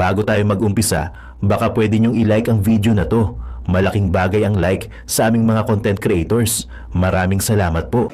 Bago tayo mag-umpisa, baka pwede nyong i-like ang video na to. Malaking bagay ang like sa aming mga content creators. Maraming salamat po.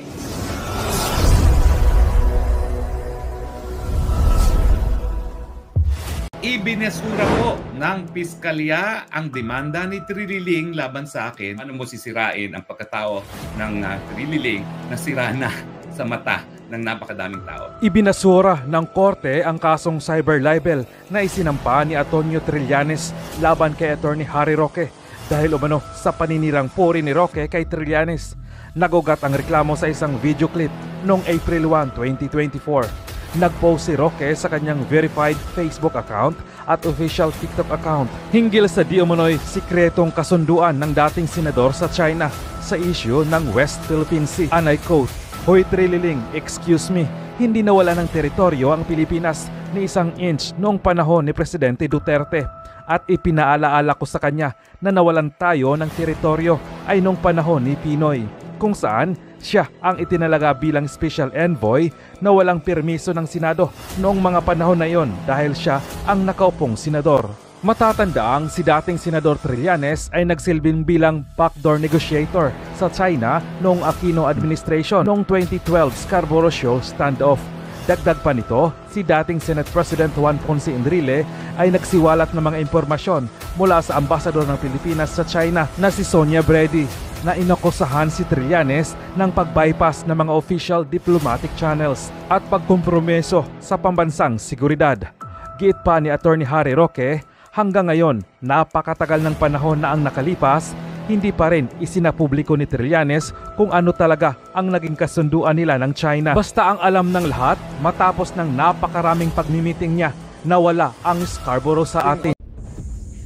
Ibinesura po ng piskalya ang demanda ni Trililing laban sa akin. Ano mo sisirain ang pagkatao ng Trililing na sira na sa mata ng napakadaming tao? Ibinasura ng korte ang kasong cyber libel na isinampa ni Antonio Trillanes laban kay Attorney Harry Roque dahil umano sa paninirang puri ni Roque kay Trillanes. Nagugat ang reklamo sa isang video clip noong April 1, 2024. Nag-post si Roque sa kanyang verified Facebook account at official TikTok account hinggil sa di umano'y sikretong kasunduan ng dating senador sa China sa issue ng West Philippine Sea. And I quote, "Hoy Trililing, excuse me, hindi nawala ng teritoryo ang Pilipinas ni isang inch noong panahon ni Presidente Duterte at ipinaalaala ko sa kanya na nawalan tayo ng teritoryo ay noong panahon ni Pinoy, kung saan siya ang itinalaga bilang special envoy na walang permiso ng Senado noong mga panahon na iyon dahil siya ang nakaupong senador." Matatandaang si dating Senador Trillanes ay nagsilbing bilang backdoor negotiator sa China noong Aquino administration noong 2012 Scarborough Shoal standoff. Dagdag pa nito, si dating Senate President Juan Ponce Enrile ay nagsiwalat ng mga impormasyon mula sa ambasador ng Pilipinas sa China na si Sonia Brady na inakusahan si Trillanes ng pag-bypass ng mga official diplomatic channels at pagkompromiso sa pambansang seguridad. Giit pa ni Attorney Harry Roque, hanggang ngayon, napakatagal ng panahon na ang nakalipas, hindi pa rin isinapubliko ni Trillanes kung ano talaga ang naging kasunduan nila ng China. Basta ang alam ng lahat, matapos ng napakaraming pagmimiting niya, nawala ang Scarborough sa atin.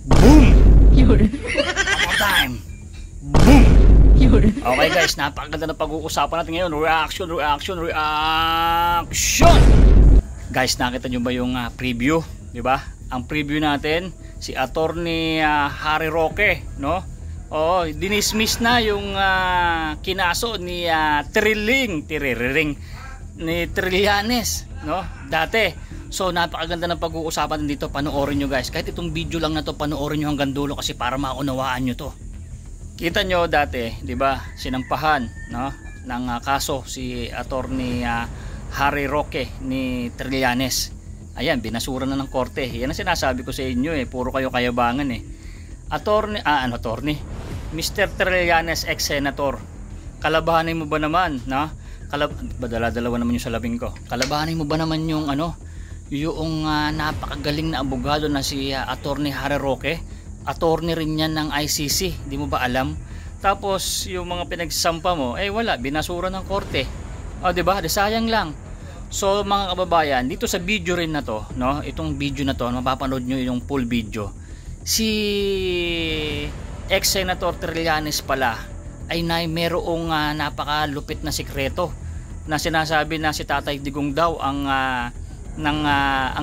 Boom! Yun. One time. Boom! Yun. Okay guys, napakaganda ng pag-uusapan natin ngayon. Reaction. Guys, nakita nyo ba yung preview? Diba? Ang preview natin, si Attorney Harry Roque, no? Oo, dinismiss na yung kinaso ni Trillanes, no? Dati. So napakaganda ng pag-uusapan dito. Panoorin nyo guys. Kahit itong video lang na to, panoorin nyo hanggang dulo kasi para maunawaan nyo to. Kita nyo dati, 'di ba? Sinampahan, no, ng kaso si Attorney Harry Roque ni Trillanes. Ayan, binasura na ng korte. Yan ang sinasabi ko sa inyo puro kayo kayabangan Attorney Mr. Trillanes, ex-senator. Kalabahanin mo ba naman, no? Dala-dalawa naman yung salabing ko. Kalabahanin mo ba naman yung yung napakagaling na abogado na si Attorney Harry Roque? Attorney rin yan ng ICC, di mo ba alam? Tapos yung mga pinagsampa mo, wala, binasura ng korte. O, di ba? Sayang lang. So mga kababayan, dito sa video rin na to, no? Itong video na to, mapapanood nyo yung full video. Si ex-senator Trillanes pala ay mayroong napakalupit na sikreto na sinasabi na si Tatay Digong daw ang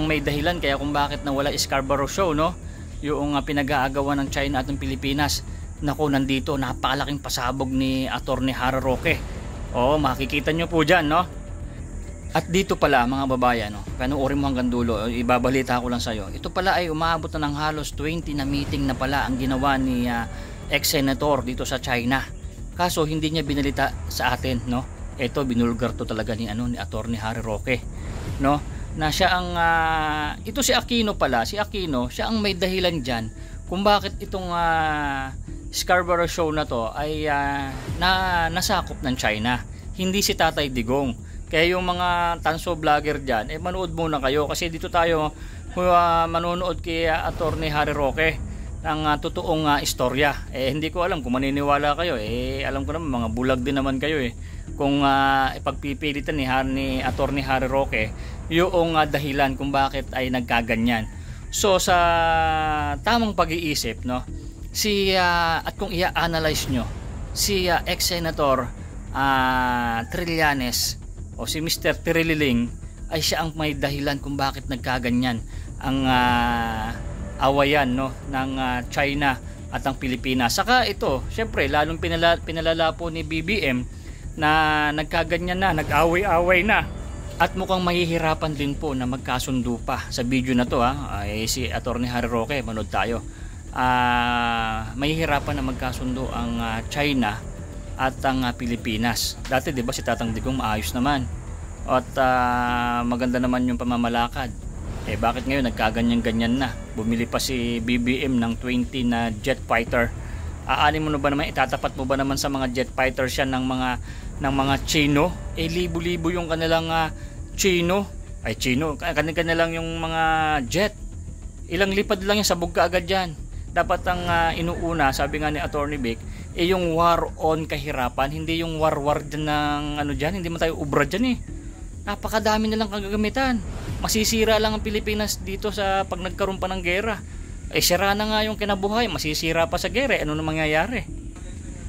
may dahilan kaya kung bakit nawala Scarborough Show, no? Yung pinag-aagawan ng China at ng Pilipinas. Naku, nandito napakalaking pasabog ni Attorney Harry Roque. Oo, makikita nyo po dyan, no? At dito pala mga babayan, no, panoorin mo hanggang dulo, ibabalita ko lang sa'yo. Ito pala ay umaabot na ng halos 20 na meeting na pala ang ginawa ni ex-senator dito sa China. Kaso hindi niya binalita sa atin, no? Ito binulgar to talaga ni Attorney Harry Roque, no? Na siya ang ito si Aquino pala, si Aquino, siya ang may dahilan diyan kung bakit itong Scarborough Show na to ay nasakop ng China. Hindi si Tatay Digong. Kaya yung mga tanso vlogger dyan, manood muna kayo kasi dito tayo manonood kay Attorney Harry Roque ng totoong istorya. Hindi ko alam kung maniniwala kayo. Alam ko naman mga bulag din naman kayo kung ipagpipilitan ni Attorney Harry Roque yung dahilan kung bakit ay nagkaganyan. So sa tamang pag-iisip, no, at kung i-analyze nyo si ex-senator Trillanes o si Mr. Trililing ay siya ang may dahilan kung bakit nagkaganyan ang awayan, no, ng China at ang Pilipinas. Saka ito, syempre lalong pinalala po ni BBM na nagkaganyan na, nag-away-away na At mukhang mahihirapan din po na magkasundo pa sa video na to ay si Atty. Harry Roque, manood tayo. Mahihirapan na magkasundo ang China at ang Pilipinas. Dati 'di ba si Tatang Digong maayos naman. At maganda naman yung pamamalakad. Bakit ngayon nagkaganyan-ganyan na? Bumili pa si BBM ng 20 na jet fighter. Aanin mo na ba naman, itatapat mo ba naman sa mga jet fighters yan ng mga Chino? Libo-libo yung kanilang kanilang yung mga jet. Ilang lipad lang yan, sabog ka agad yan. Dapat ang inuuna, sabi nga ni Atty. Vic, yung war on kahirapan, hindi yung war dyan ng hindi man tayo ubra dyan Napakadami na lang kagagamitan. Masisira lang ang Pilipinas dito sa pag nagkaroon pa ng gera. Sira na nga yung kinabuhay, masisira pa sa gera. Ano na mangyayari?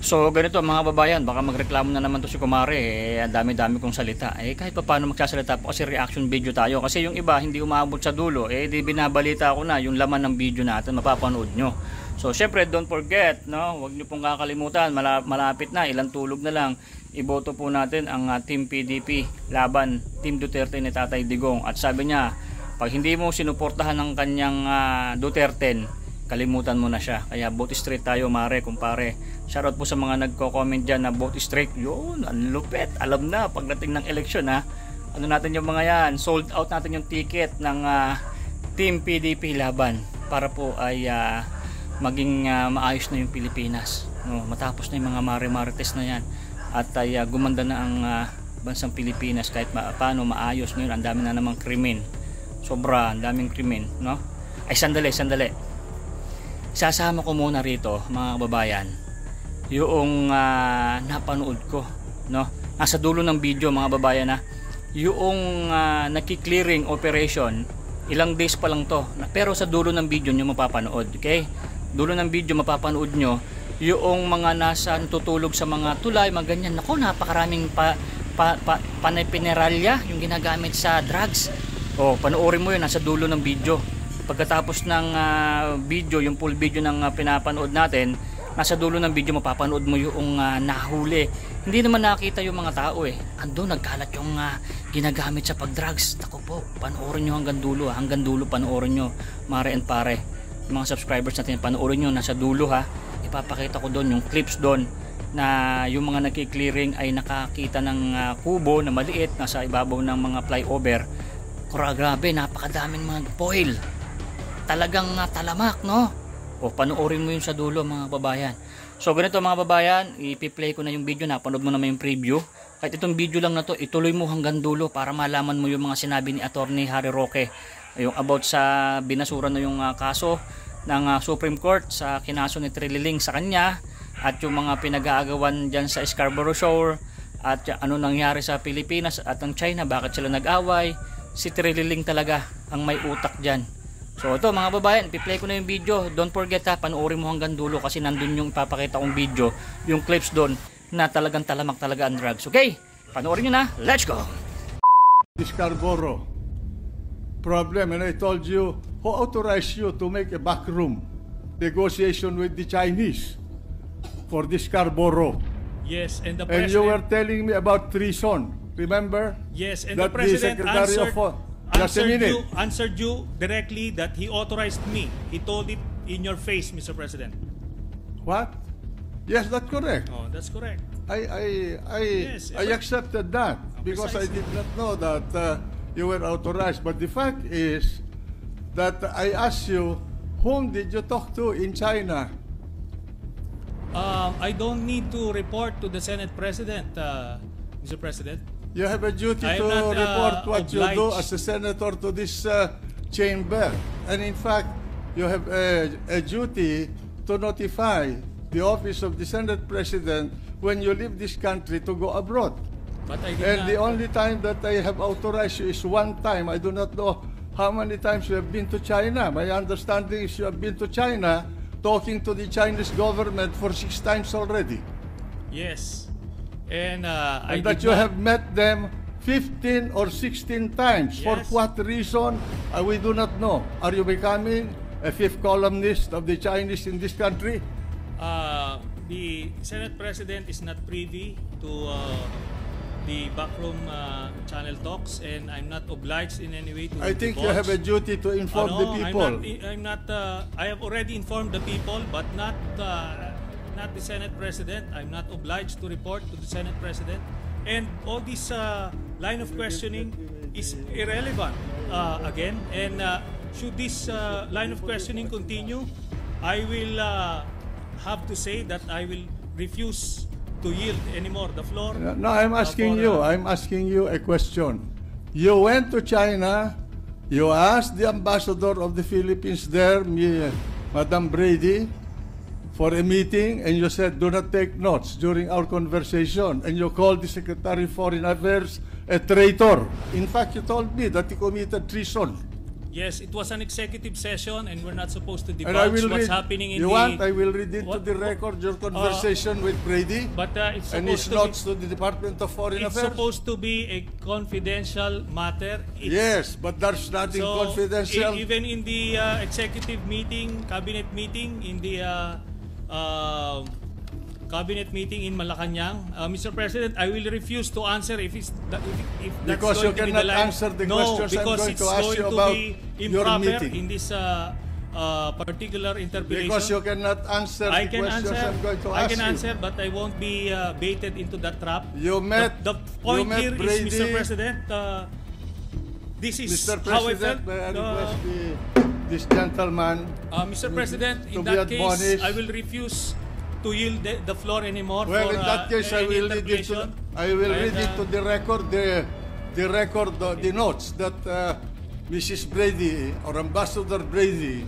So ganito mga babayan, baka magreklamo na naman to si Kumare. Ang dami-dami kong salita. Kahit pa paano magsasalita po kasi reaction video tayo. Kasi yung iba hindi umabot sa dulo. Di binabalita ko na yung laman ng video natin, mapapanood nyo. So syempre don't forget, huwag nyo pong kakalimutan, malapit na, ilang tulog na lang. Iboto po natin ang Team PDP laban Team Duterte ni Tatay Digong. At sabi niya, pag hindi mo sinuportahan ng kanyang Duterte, kalimutan mo na siya. Kaya vote straight tayo, mare, kumpare. Shoutout po sa mga nagko-comment dyan na vote straight. Yun, ang lupet. Alam na, pagdating ng eleksyon ano natin yung mga yan, sold out natin yung ticket ng Team PDP laban para po ay maging maayos na yung Pilipinas. Matapos na yung mga mare-marites na yan. At ay gumanda na ang bansang Pilipinas kahit paano maayos. Ngayon ang dami na namang krimen, sobra, ang daming krimen, sandali, sasama ko muna rito mga kababayan yung napanood ko, nasa dulo ng video mga babayan yung naki-clearing operation, ilang days pa lang to, pero sa dulo ng video nyo mapapanood, okay? Dulo ng video mapapanood nyo yung mga nasa natutulog sa mga tulay, mga ganyan. Nako, napakaraming panay-pineralya yung ginagamit sa drugs. Panoorin mo yun, nasa dulo ng video. Pagkatapos ng video, yung full video ng pinapanood natin, nasa dulo ng video mapapanood mo yung nahuli. Hindi naman nakita yung mga tao Ando, nagkalat yung ginagamit sa pag-drugs. Nako po, panoorin nyo hanggang dulo panoorin nyo, mare and pare. Yung mga subscribers natin, panoorin nyo, nasa dulo ipapakita ko doon yung clips doon na yung mga nagki-clearing ay nakakita ng kubo na maliit nasa ibabaw ng mga flyover. Grabe, napakadaming mga foil. Talagang talamak, panoorin mo yun sa dulo mga babayan. So ganito mga babayan, ipi-play ko na yung video, napanood mo naman yung preview. Kahit itong video lang na to, ituloy mo hanggang dulo para malaman mo yung mga sinabi ni Atty. Harry Roque. Yung about sa binasura na yung kaso ng Supreme Court sa kinaso ni Trililing sa kanya at yung mga pinag-aagawan dyan sa Scarborough Shoal at ano nangyari sa Pilipinas at ang China, bakit sila nag-away. Si Trililing talaga ang may utak dyan. So ito mga babayan, ipi-play ko na yung video. Don't forget panoorin mo hanggang dulo kasi nandun yung ipapakita kong video, yung clips doon na talagang talamak talaga ang drugs. Okay, panoorin nyo na, let's go! Scarborough problem, and I told you, who authorized you to make a backroom negotiation with the Chinese for this Scarborough? Yes, and the And president... you were telling me about treason, remember? Yes, and that the president answered you directly that he authorized me. He told it in your face, Mr. President. What? Yes, that's correct. Oh, that's correct. I accepted that because I did not know that you were authorized. But the fact is that I asked you, whom did you talk to in China? I don't need to report to the Senate President, Mr. President. You have a duty I am to not, report what you do obliged. as a senator to this chamber. And in fact, you have a duty to notify the office of the Senate President when you leave this country to go abroad. But I did And not. the only time that I have authorized you is one time. I do not know how many times you have been to China. My understanding is you have been to China talking to the Chinese government for 6 times already. Yes. And And that you have met them 15 or 16 times. For Yes. what reason, we do not know. Are you becoming a fifth columnist of the Chinese in this country? The Senate President is not privy to the backroom channel talks, and I'm not obliged in any way to I think you divulge. have a duty to inform the people. I have already informed the people, but not the Senate President. I'm not obliged to report to the Senate President. And all this line of questioning is irrelevant again. And should this line of questioning continue, I will have to say that I will refuse to yield anymore the floor. No, I'm asking you a question. You went to China, you asked the ambassador of the Philippines there, Madam Brady, for a meeting, and you said, do not take notes during our conversation, and you called the Secretary of Foreign Affairs a traitor. In fact, you told me that he committed treason. Yes, it was an executive session, and we're not supposed to And I divulge will what's read, happening in you the... want, I will read into What- the record your conversation with Brady But it's and supposed his to notes be, to the Department of Foreign it's Affairs. supposed to be a confidential matter. Yes, but there's nothing So, confidential. even in the executive meeting, cabinet meeting, in the cabinet meeting in Malacanang, Mr. President, I will refuse to answer if that's Because going you to be cannot the line. answer the No, questions I'm because going it's to ask going you to about be your improper meeting. in this particular interpretation. Because you cannot answer I the can questions answer. I'm going to I ask can you. answer, but I won't be baited into that trap. You met, The point you met here Brady. is, Mr. President, this is Mr. how I felt. President, may I request this gentleman Mr. President, to in be that case, admonished. I will refuse to yield the floor anymore. Well, for, in that case, I any will read into interpretation. the record the notes that Mrs. Brady or Ambassador Brady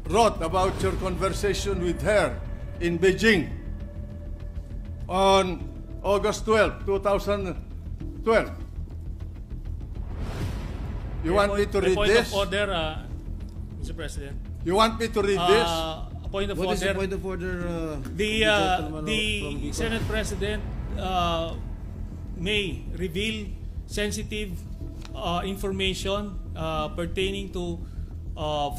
wrote about your conversation with her in Beijing on August 12, 2012. You want me to read point this? of order, Mr. President. You want me to read this? A point of What is order. the point of order? The Senate President may reveal sensitive information pertaining to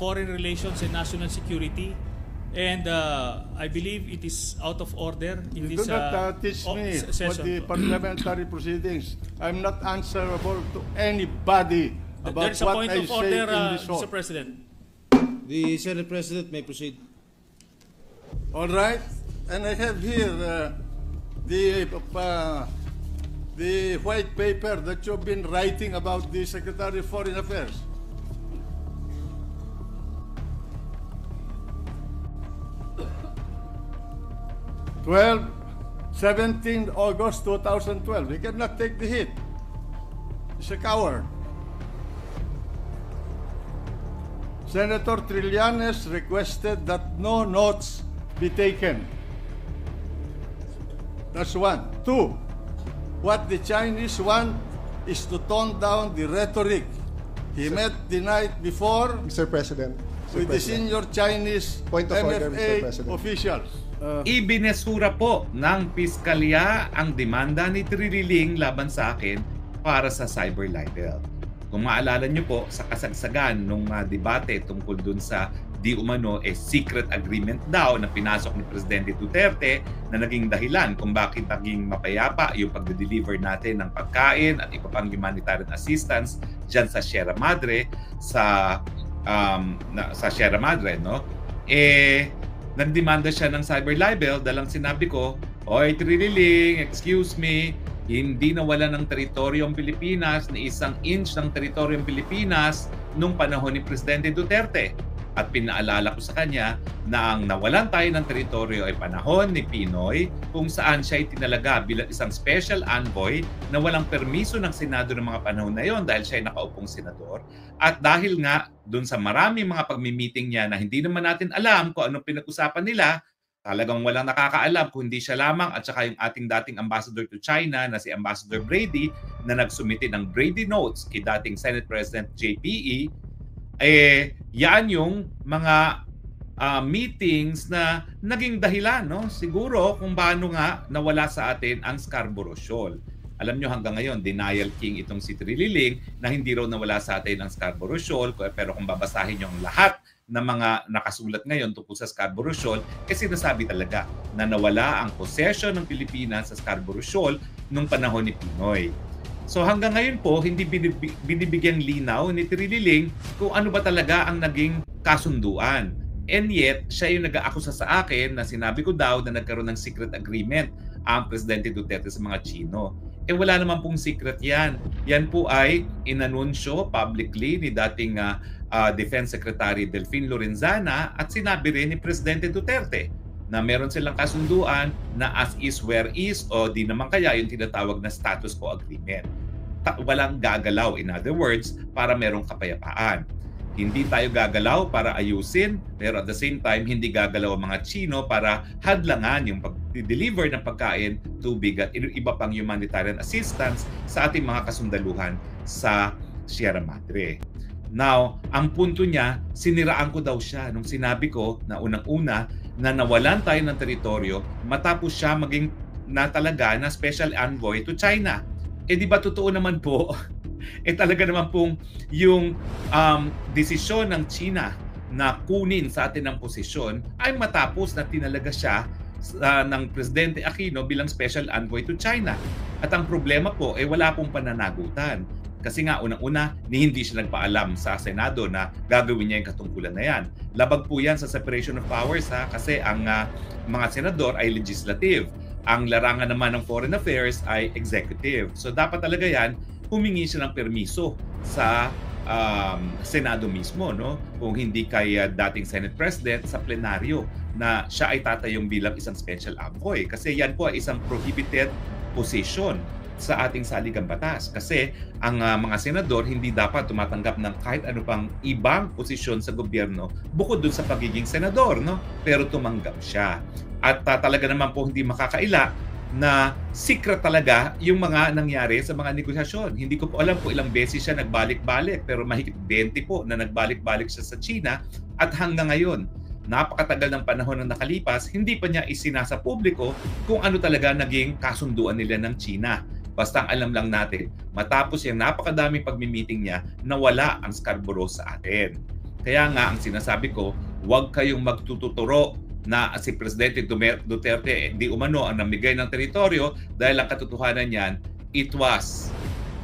foreign relations and national security, and I believe it is out of order in You this do not teach me what session. the parliamentary proceedings. I'm not answerable to anybody There about is a what point I of say order, in this Mr. hall. President. The Senate President may proceed. All right, and I have here the white paper that you've been writing about the Secretary of Foreign Affairs. Well, 17 August 2012. He cannot take the hit. He's a coward. Senator Trillanes requested that no notes be taken. That's one. Two, what the Chinese want is to tone down the rhetoric. He met the night before Mr. President. with the senior Chinese Point of order, Mr. MFA President. officials. Ibinesura po ng piskalya ang demanda ni Trililing laban sa akin para sa cyber libel. Kung maalala nyo po sa kasagsagan nung debate tungkol dun sa di umano secret agreement daw na pinasok ni Presidente Duterte na naging dahilan kung bakit naging mapayapa yung pagde-deliver natin ng pagkain at iba pang humanitarian assistance dyan sa Sierra Madre sa Sierra Madre, no? Nagdemanda siya ng cyber libel dalang sinabi ko, "Oy, Trililing, excuse me, hindi nawala ng teritoryo ang Pilipinas ni isang inch ng teritoryo ang Pilipinas nung panahon ni Presidente Duterte." At pinaalala ko sa kanya na ang nawalan tayo ng teritoryo ay panahon ni Pinoy kung saan siya ay tinalaga bilang isang special envoy na walang permiso ng Senado ng mga panahon na yon dahil siya ay nakaupong senador. At dahil nga dun sa maraming mga pagmi-meeting niya na hindi naman natin alam kung anong pinag-usapan nila, talagang walang nakakaalam kung hindi siya lamang at saka yung ating dating ambassador to China na si Ambassador Brady na nagsumite ng Brady Notes kay dating Senate President JPE, yan yung mga meetings na naging dahilan, no? Siguro kung paano nga nawala sa atin ang Scarborough Shoal. Alam nyo hanggang ngayon, denial king itong si Trililing na hindi raw nawala sa atin ang Scarborough Shoal, pero kung babasahin nyo ang lahat na mga nakasulat ngayon tungkol sa Scarborough Shoal, sinasabi talaga na nawala ang possession ng Pilipinas sa Scarborough Shoal nung panahon ni Pinoy. So hanggang ngayon po, hindi binibigyang linaw ni Trililing kung ano ba talaga ang naging kasunduan. And yet, siya yung nag-aakusa sa akin na sinabi ko daw na nagkaroon ng secret agreement ang Presidente Duterte sa mga Chino. Wala naman pong secret yan. Yan po ay inanunsyo publicly ni dating Defense Secretary Delfin Lorenzana at sinabi rin ni Presidente Duterte na meron silang kasunduan na as is where is o di naman kaya yung tinatawag na status quo agreement. Walang gagalaw, in other words, para merong kapayapaan. Hindi tayo gagalaw para ayusin, pero at the same time, hindi gagalaw ang mga Chino para hadlangan yung pag-deliver ng pagkain, tubig at iba pang humanitarian assistance sa ating mga kasundaluhan sa Sierra Madre. Now, ang punto niya, siniraan ko daw siya nung sinabi ko na unang-una na nawalan tayo ng teritoryo matapos siya maging na talaga na special envoy to China. Di ba totoo naman po? Talaga naman pong yung desisyon ng China na kunin sa atin ang posisyon ay matapos na tinalaga siya ng Presidente Aquino bilang special envoy to China. At ang problema po wala pong pananagutan. Kasi nga unang-una, hindi siya nagpaalam sa Senado na gagawin niya yung katungkulan na yan. Labag po yan sa separation of powers kasi ang mga senador ay legislative. Ang larangan naman ng foreign affairs ay executive. So dapat talaga yan, humingi siya ng permiso sa Senado mismo, no? Kung hindi kay dating Senate President sa plenaryo na siya ay tatayong bilang isang special envoy. Kasi yan po ay isang prohibited position sa ating saligang batas. Kasi ang mga senador hindi dapat tumatanggap ng kahit ano pang ibang posisyon sa gobyerno bukod dun sa pagiging senador, no? Pero tumanggap siya. At talaga naman po hindi makakaila na secret talaga yung mga nangyari sa mga negosasyon. Hindi ko po alam kung ilang beses siya nagbalik-balik, pero mahigit 20 po na nagbalik-balik siya sa China. At hanggang ngayon, napakatagal ng panahon na nakalipas, hindi pa niya isinasa publiko kung ano talaga naging kasunduan nila ng China. Basta ang alam lang natin, matapos yung napakadaming pagmi-meeting niya, nawala ang Scarborough sa atin. Kaya nga, ang sinasabi ko, huwag kayong magtututuro na si Presidente Duterte di umano ang namigay ng teritoryo dahil ang katotohanan niyan, it was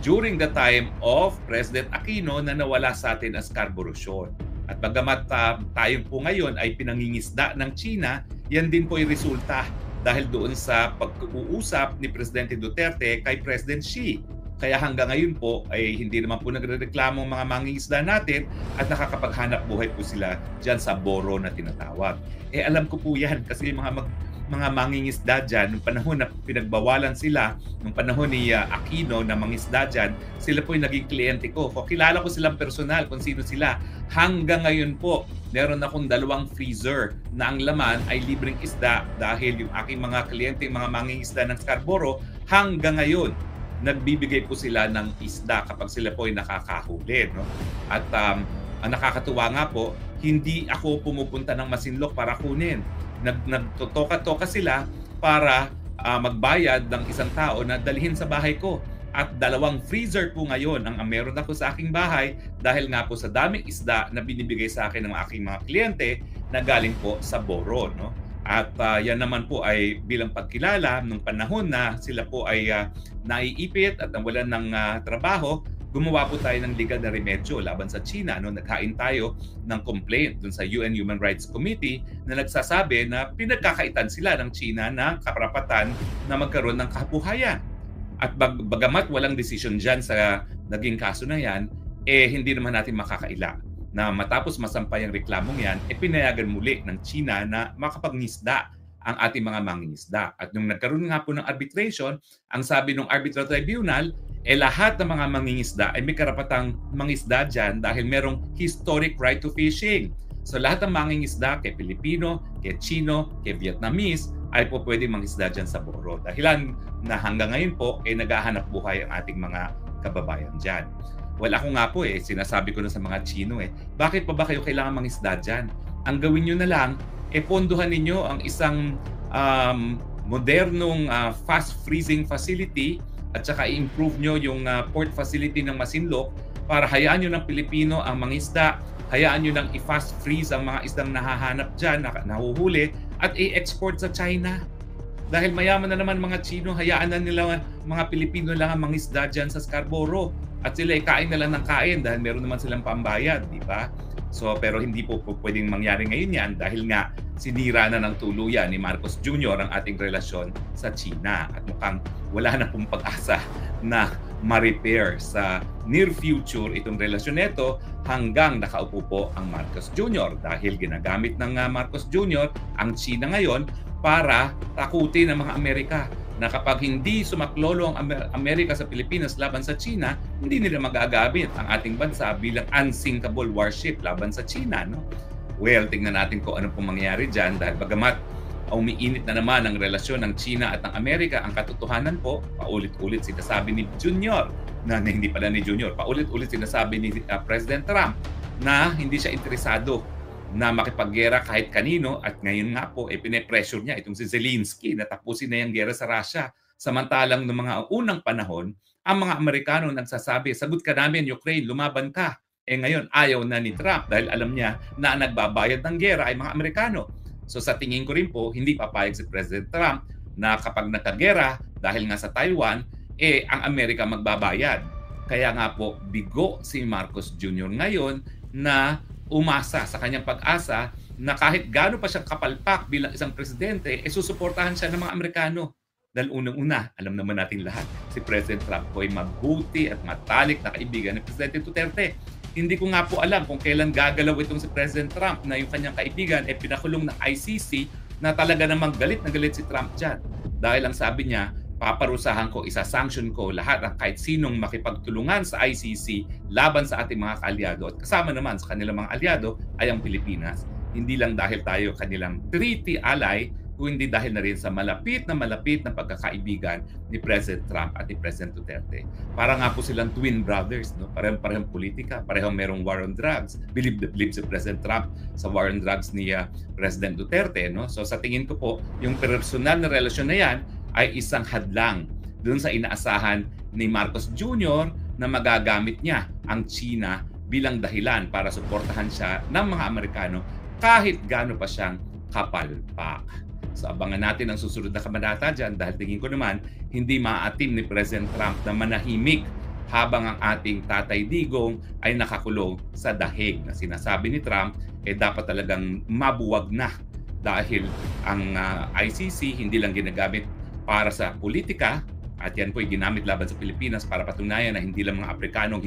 during the time of President Aquino na nawala sa atin ang Scarborough Shoal. At bagamat tayo po ngayon ay pinangingisda ng China, yan din po ay resulta dahil doon sa pag-uusap ni Presidente Duterte kay President Xi. Kaya hanggang ngayon po ay hindi naman po nagrereklamo ang mga mangingisda natin at nakakapaghanap buhay po sila dyan sa boro na tinatawag. Alam ko po yan kasi mga mangingisda dyan, nung panahon na pinagbawalan sila, nung panahon ni Aquino na mangingisda dyan, sila po yung naging kliyente ko. Kilala ko silang personal kung sino sila. Hanggang ngayon po, meron akong 2 freezer na ang laman ay libreng isda dahil yung aking mga kliyente, mga mangingisda ng Scarborough, hanggang ngayon, nagbibigay po sila ng isda kapag sila po ay nakakahuli. No? At ang nakakatuwa nga po, hindi ako pumupunta ng Masinloc para kunin. Nagtotoka-toka sila para magbayad ng isang tao na dalhin sa bahay ko. At 2 freezer po ngayon ang meron ako sa aking bahay dahil nga po sa daming isda na binibigay sa akin ng aking mga kliyente na galing po sa boro. No? At yan naman po ay bilang pagkilala nung panahon na sila po ay naiipit at nawalan ng trabaho, gumawa po tayo ng legal na remedyo laban sa China. No? Naghain tayo ng complaint dun sa UN Human Rights Committee na nagsasabi na pinagkakaitan sila ng China na karapatan na magkaroon ng kabuhayan. At bagamat walang decision dyan sa naging kaso na yan, hindi naman natin makakaila na matapos masampay ang reklamong yan, pinayagan muli ng China na makapagnisda ang ating mga mangingisda. At nung nagkaroon nga po ng arbitration, ang sabi ng arbitral tribunal, lahat ng mga mangingisda ay may karapatang mangisda dyan dahil merong historic right to fishing. So lahat ng mangingisda, kay Pilipino, kay Chino, kay Vietnamese, ay po pwedeng mangisda dyan sa boro. Dahilan na hanggang ngayon po, naghahanap buhay ang ating mga kababayan dyan. Well, ako nga po sinasabi ko na sa mga Chino bakit pa ba kayo kailangan mangisda dyan? Ang gawin nyo na lang, ponduhan ninyo ang isang modernong fast freezing facility at saka i-improve nyo yung port facility ng Masinloc para hayaan nyo ng Pilipino ang mangisda hayaan nyo lang i-fast freeze ang mga isdang nahahanap dyan, nahuhuli, at i-export sa China. Dahil mayaman na naman mga Chino, hayaan na nila mga Pilipino lang ang mangisda dyan sa Scarborough. At sila kain na lang ng kain dahil meron naman silang pambayad, di ba? So, pero hindi po pwedeng mangyari ngayon yan dahil nga sinira na ng tuluyan ni Marcos Jr. ang ating relasyon sa China. At mukhang wala na pong pag-asa na ma-repair sa near future itong relasyon nito hanggang nakaupo po ang Marcos Jr. Dahil ginagamit ng Marcos Jr. ang China ngayon para takutin ang mga Amerika na kapag hindi sumaklolo ang Amerika sa Pilipinas laban sa China, hindi nila magagamit ang ating bansa bilang unsinkable warship laban sa China. No? Well, tingnan natin kung ano pong mangyayari dyan dahil bagamat umiinit na naman ang relasyon ng China at ng Amerika, ang katotohanan po, paulit-ulit sinasabi ni Junior, na hindi pala ni Junior, paulit-ulit sinasabi ni President Trump na hindi siya interesado na makipaggera kahit kanino at ngayon nga po pine-pressure niya itong si Zelensky na tapusin na yung gera sa Russia. Samantalang noong mga unang panahon, ang mga Amerikano nagsasabi, sagot ka namin Ukraine, lumaban ka. Ngayon ayaw na ni Trump dahil alam niya na ang nagbabayad ng gera ay mga Amerikano. So sa tingin ko rin po, hindi papayag si President Trump na kapag nagkagera dahil nga sa Taiwan, ang Amerika magbabayad. Kaya nga po, bigo si Marcos Jr. ngayon na umasa sa kanyang pag-asa na kahit gaano pa siyang kapalpak bilang isang presidente, susuportahan siya ng mga Amerikano. Dahil unang-una, alam naman natin lahat, si President Trump po ay mabuti at matalik na kaibigan ni Presidente Duterte. Hindi ko nga po alam kung kailan gagalaw itong si President Trump na yung kanyang kaibigan pinakulong ng ICC na talaga namang galit na galit si Trump dyan. Dahil ang sabi niya, paparusahan ko, isa-sanction ko lahat ang kahit sinong makipagtulungan sa ICC laban sa ating mga kaalyado at kasama naman sa kanilang mga alyado ay ang Pilipinas. Hindi lang dahil tayo kanilang treaty ally, kundi dahil na rin sa malapit na pagkakaibigan ni President Trump at ni President Duterte. Para nga po silang twin brothers, no? Parehong politika, parehong merong war on drugs. Believe si President Trump sa war on drugs ni President Duterte. No? So sa tingin ko po, yung personal na relasyon na yan ay isang hadlang doon sa inaasahan ni Marcos Jr. na magagamit niya ang China bilang dahilan para suportahan siya ng mga Amerikano kahit gaano pa siyang kapalpak. So abangan natin ang susunod na kabanata dyan dahil tingin ko naman hindi maaatim ni President Trump na manahimik habang ang ating Tatay Digong ay nakakulong sa dahig na sinasabi ni Trump dapat talagang mabuwag na dahil ang ICC hindi lang ginagamit para sa politika at yan po ay ginamit laban sa Pilipinas para patunayan na hindi lang mga Afrikanong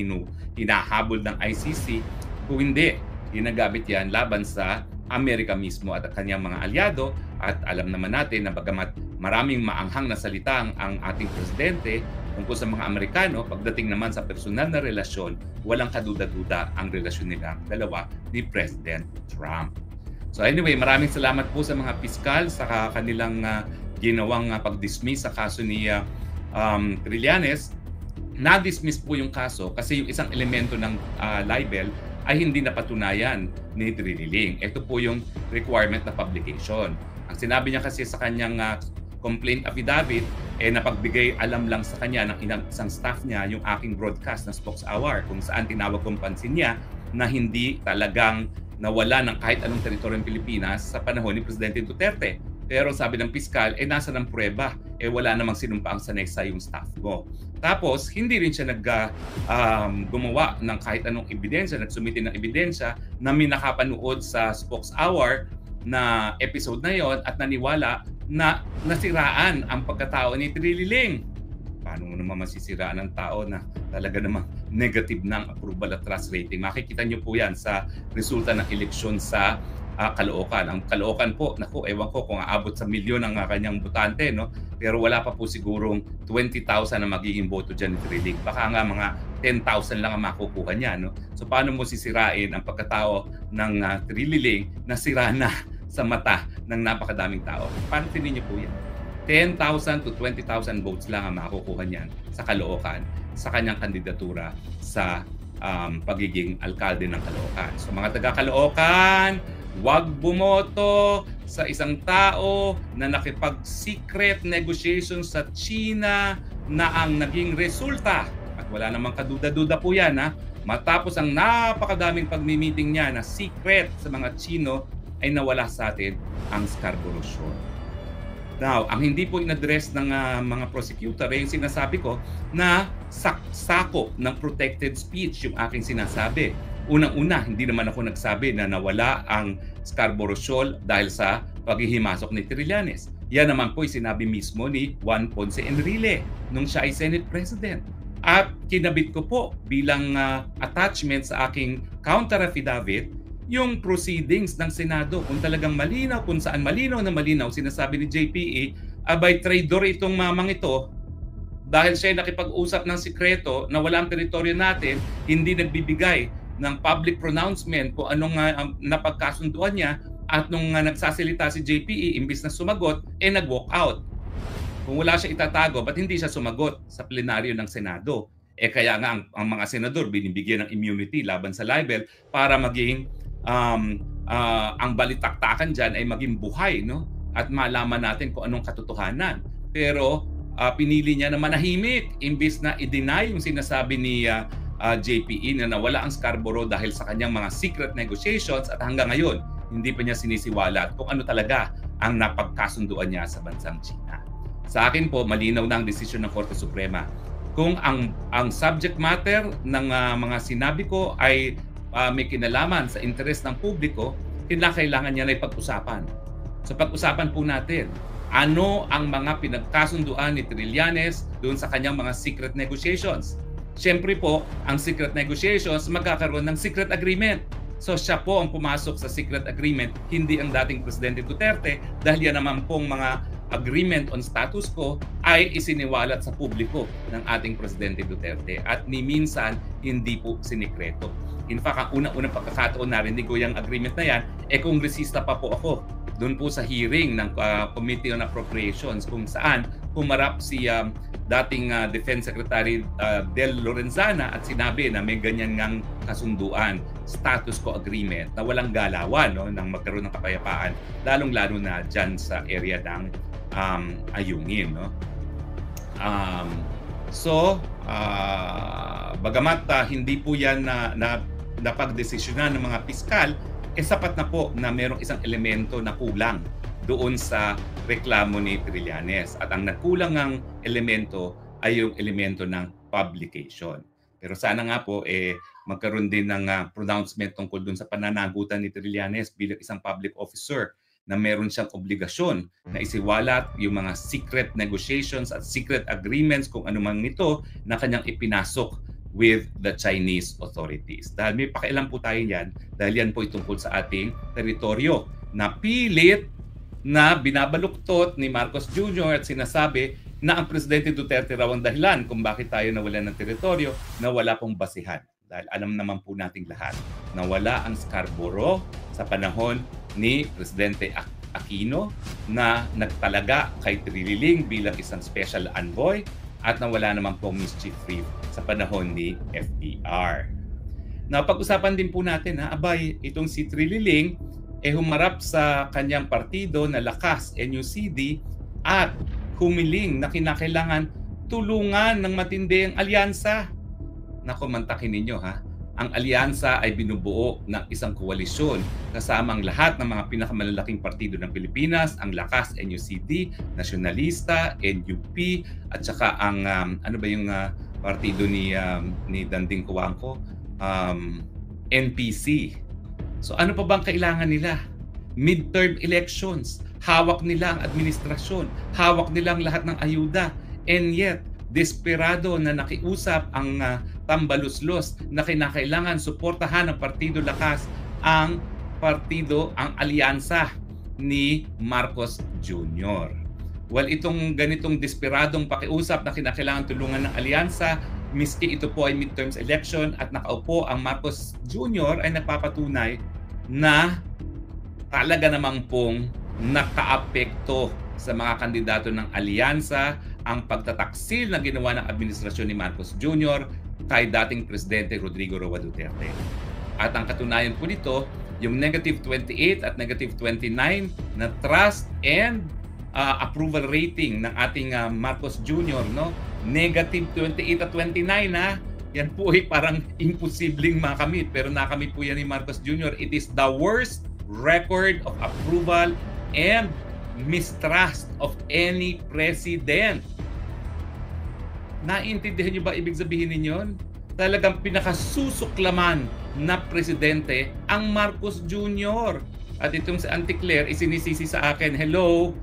hinahabol ng ICC, kung hindi, ginagamit yan laban sa Amerika mismo at kanyang mga alyado. At alam naman natin na bagamat maraming maanghang na salita ang ating presidente tungkol sa mga Amerikano, pagdating naman sa personal na relasyon, walang kaduda-duda ang relasyon nila dalawa ni President Trump. So anyway, maraming salamat po sa mga piskal sa kanilang ginawang pag-dismiss sa kaso ni Trillanes. Na-dismiss po yung kaso kasi yung isang elemento ng libel ay hindi napatunayan ni Trililing. Ito po yung requirement na publication. Ang sinabi niya kasi sa kanyang complaint affidavit, napagbigay alam lang sa kanya ng isang staff niya yung aking broadcast na Spokes Hour kung saan tinawag kong pansin niya na hindi talagang nawala ng kahit anong teritoryong Pilipinas sa panahon ni Presidente Duterte. Pero sabi ng piskal, nasa ng prueba, wala namang sinumpaang saneksa yung staff mo. Tapos, hindi rin siya gumawa ng kahit anong ebidensya, nagsumiti ng ebidensya na may nakapanood sa Spokes Hour na episode na yon at naniwala na nasiraan ang pagkatao ni Trililing. Paano mo naman masisiraan ng tao na talaga namang negative ng approval at trust rating? Makikita niyo po yan sa resulta ng eleksyon sa Caloocan. Ang Caloocan po, naku, ewan ko kung aabot sa milyon ang kanyang botante, no? Pero wala pa po sigurong 20,000 na magiging boto dyan ni Trilig. Baka nga mga 10,000 lang ang makukuha niya, no? So paano mo sisirain ang pagkatao ng Trililing na sira na sa mata ng napakadaming tao? Paano tingin niyo po yan? 10,000 to 20,000 votes lang ang makukuha niyan sa Caloocan sa kanyang kandidatura sa pagiging alkalde ng Caloocan. So mga taga-Caloocan, huwag bumoto sa isang tao na nakipag-secret negotiation sa China na ang naging resulta, at wala namang kaduda-duda po yan, matapos ang napakadaming pagmi-meeting niya na secret sa mga Chino, ay nawala sa atin ang Scarborough Shoal. Now, ang hindi po in-address ng mga prosecutor ay yung sinasabi ko na sakop ng protected speech yung aking sinasabi. Unang-una, hindi naman ako nagsabi na nawala ang Scarborough Shoal dahil sa paghihimasok ni Trillanes. Yan naman po ay sinabi mismo ni Juan Ponce Enrile nung siya ay Senate President. At kinabit ko po bilang attachment sa aking counter affidavit yung proceedings ng Senado. Kung talagang malinaw, kung saan malinaw na malinaw, sinasabi ni JPE, abay traitor itong mamang ito dahil siya nakipag-usap ng sikreto na walang teritoryo natin, hindi nagbibigay ng public pronouncement kung anong napagkasunduan niya, at nung nagsasalita si JPE, imbis na sumagot, nag-walk out. Kung wala siya itatago, ba't hindi siya sumagot sa plenaryo ng Senado? Kaya nga ang mga senador binibigyan ng immunity laban sa libel para maging ang balitaktakan dyan ay maging buhay, no? At malaman natin kung anong katotohanan. Pero pinili niya na manahimik imbis na i-deny yung sinasabi ni JPE na nawala ang Scarborough dahil sa kanyang mga secret negotiations, at hanggang ngayon hindi pa niya sinisiwalat kung ano talaga ang napagkasunduan niya sa bansang China. Sa akin po, malinaw na ang desisyon ng Korte Suprema. Kung ang subject matter ng mga sinabi ko ay may kinalaman sa interes ng publiko, kailangan niya na ipag-usapan. So pag-usapan po natin, ano ang mga pinagkasunduan ni Trillanes doon sa kanyang mga secret negotiations. Siyempre po, ang secret negotiations magkakaroon ng secret agreement. So siya po ang pumasok sa secret agreement, hindi ang dating Presidente Duterte, dahil yan naman pong mga agreement on status quo ay isiniwalat sa publiko ng ating Presidente Duterte at ni minsan hindi po sinikreto. In fact, ang unang-unang pagkakataon narinig ko yung agreement na yan, kongresista pa po ako doon po sa hearing ng Committee on Appropriations kung saan pumarap si dating Defense Secretary Del Lorenzana at sinabi na may ganyan ngang kasunduan, status quo agreement, na walang galawan, no, nang magkaroon ng kapayapaan, lalong-lalo na dyan sa area ng Ayungin. No? Bagamat hindi po yan na napagdesisyonan ng mga piskal, sapat na po na mayroong isang elemento na kulang doon sa reklamo ni Trillanes. At ang nagkulang ng elemento ay yung elemento ng publication. Pero sana nga po magkaroon din ng pronouncement tungkol doon sa pananagutan ni Trillanes bilang isang public officer na meron siyang obligasyon na isiwalat yung mga secret negotiations at secret agreements kung ano man ito na kanyang ipinasok with the Chinese authorities. Dahil may pakialam po tayo yan, dahil yan po itungkol sa ating teritoryo na pilit na binabaluktot ni Marcos Jr. at sinasabi na ang Presidente Duterte raw ang dahilan kung bakit tayo nawalan ng teritoryo na wala pong basihan. Dahil alam naman po nating lahat na wala ang Scarborough sa panahon ni Presidente Aquino na nagtalaga kay Trililing bilang isang special envoy, at nawala naman pong mischief free sa panahon ni FDR. Now, pag-usapan din po natin, itong si Trililing humarap sa kanyang partido na Lakas, NUCD, at humiling na kinakailangan tulungan ng matindi ang alyansa. Naku, mantakin ninyo ang alyansa ay binubuo ng isang koalisyon kasama ang lahat ng mga pinakamalalaking partido ng Pilipinas, ang Lakas, NUCD, Nasyonalista, NUP, at saka ang partido ni Danding Coangco, NPC. So ano pa bang kailangan nila? Midterm elections, hawak nila ang administrasyon, hawak nila ang lahat ng ayuda, and yet desperado na nakiusap ang tambaluslos na kinakailangan suportahan ng Partido Lakas ang alyansa ni Marcos Jr. Well, itong ganitong desperadong pakiusap na kinakailangan tulungan ng alyansa, miski ito po ay midterms election at nakaupo ang Marcos Jr. ay nagpapatunay na talaga namang pong nakaapekto sa mga kandidato ng alyansa ang pagtataksil na ginawa ng administrasyon ni Marcos Jr. kay dating Presidente Rodrigo Roa Duterte. At ang katunayan po nito, yung negative 28 at negative 29 na trust and approval rating ng ating Marcos Jr. No? Negative 28 at 29 Yan po ay parang imposibleng makamit, pero nakamit po yan ni Marcos Jr. It is the worst record of approval and mistrust of any president. Naintindihan niyo ba ibig sabihin ninyon? Talagang pinakasusuklaman na presidente ang Marcos Jr. At itong si Auntie Claire isinisisi sa akin, hello,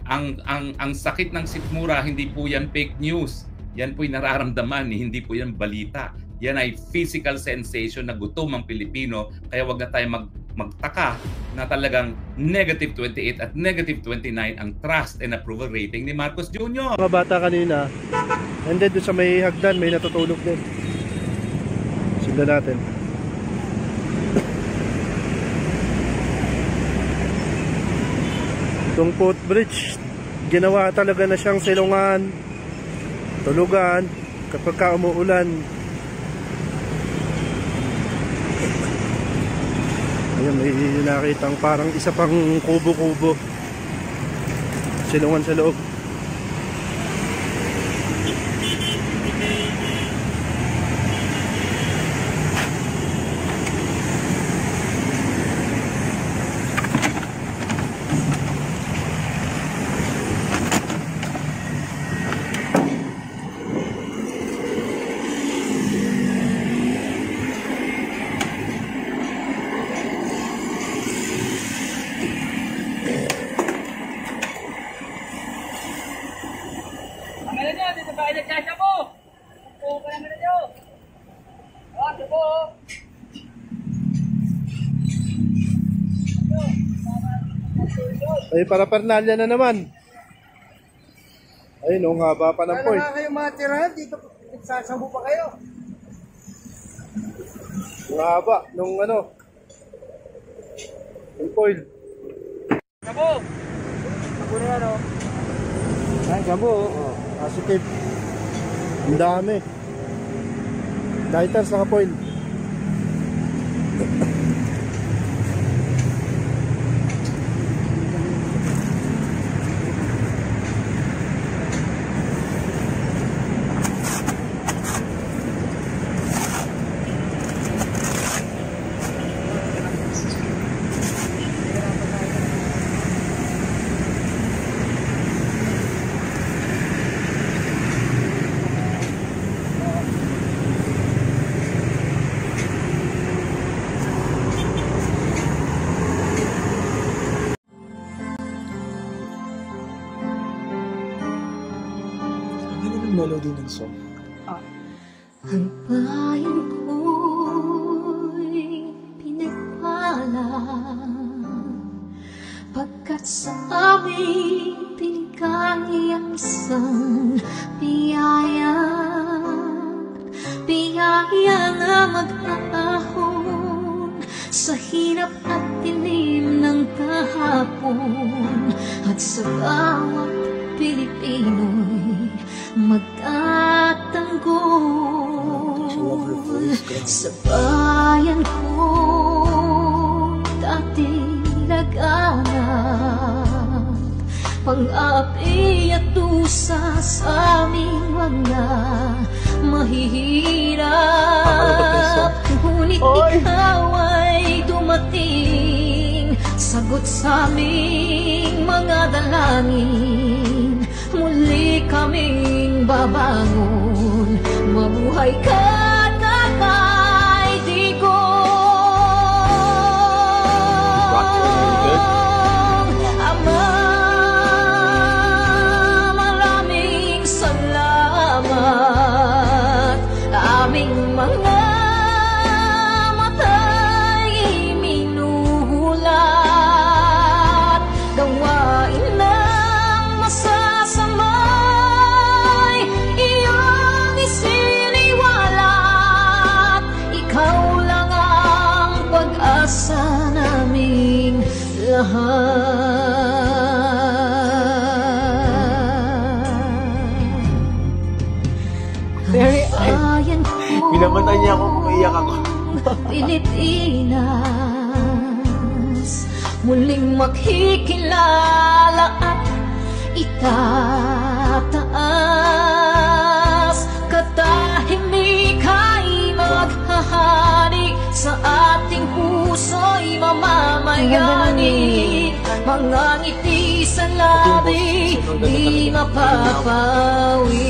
ang sakit ng sikmura, hindi po yan fake news. Yan po'y nararamdaman, hindi po yan balita. Yan ay physical sensation na gutom ang Pilipino. Kaya wag na tayo magtaka na talagang negative 28 at negative 29 ang trust and approval rating ni Marcos Jr. Mga bata kanina, and then doon sa may hagdan, may natutulog din. Sundan natin. Itong footbridge, ginawa talaga na siyang silungan, tulugan, kapag ka umuulan. Ayan, may nakitang parang isa pang kubo-kubo. Silungan sa loob. Ay, para Pernalya na naman. Ay, nung haba pa ng point. Kaya kayo matirahan, dito sasabu pa kayo. Nung haba, nung ano, yung foil. Sabo! Sabo na yan, o. Ay, sabo, o. Positive. Ang dami. Lighter sa foil. Melody ng song. Ang bayan ko'y pinagpala pagkat sa aming pinigay ang isang biyaya na mag-aahon sa hirap at dilim ng kahapon at sa bawat Pilipino'y magtatanggol sa bayan ko dating laganap pang-api at dusa sa aming mga mahihirap ngunit ikaw ay dumating sagot sa aming mga dalangin muli kaming babangon, mabuhay ka Tatay Digong. Ama, maraming salamat, aming mga mata'y minuhulat, gawain na masasamay iyong isiniwalat. Ikaw lang ang pag-asa naming lahat. Minamatay niya ako kung iyak ako. Pilipinas, muling makikilala at itataas katahimikan bayani, mga ngiti sa labi, di mapapawi.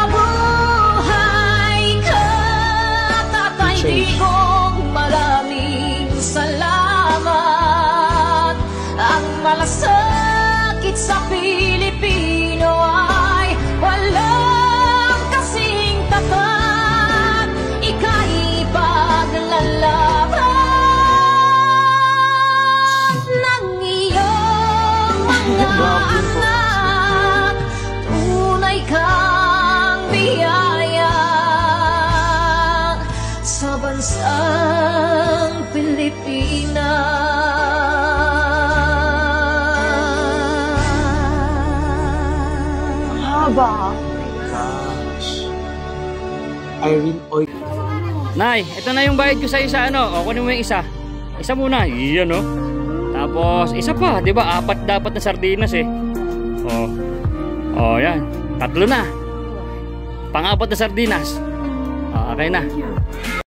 Mabuhay ka, Tatay Digong, maraming salamat. Ang malasakit sa Pilipino ay walang kasing tapat. Ika'y paglalaban ng iyong mga anak. Tunay kang biyaya sa bansang Pilipinas. Haba. Irene Oy. Nay, ito na yung bayad ko sa isa, ano? O, kunin mo yung isa. Isa muna, iyan, no? Tapos, isa pa, di ba? 4 dapat na sardinas, eh. Yan. 3 na. Pang-4 na sardinas. Okay na.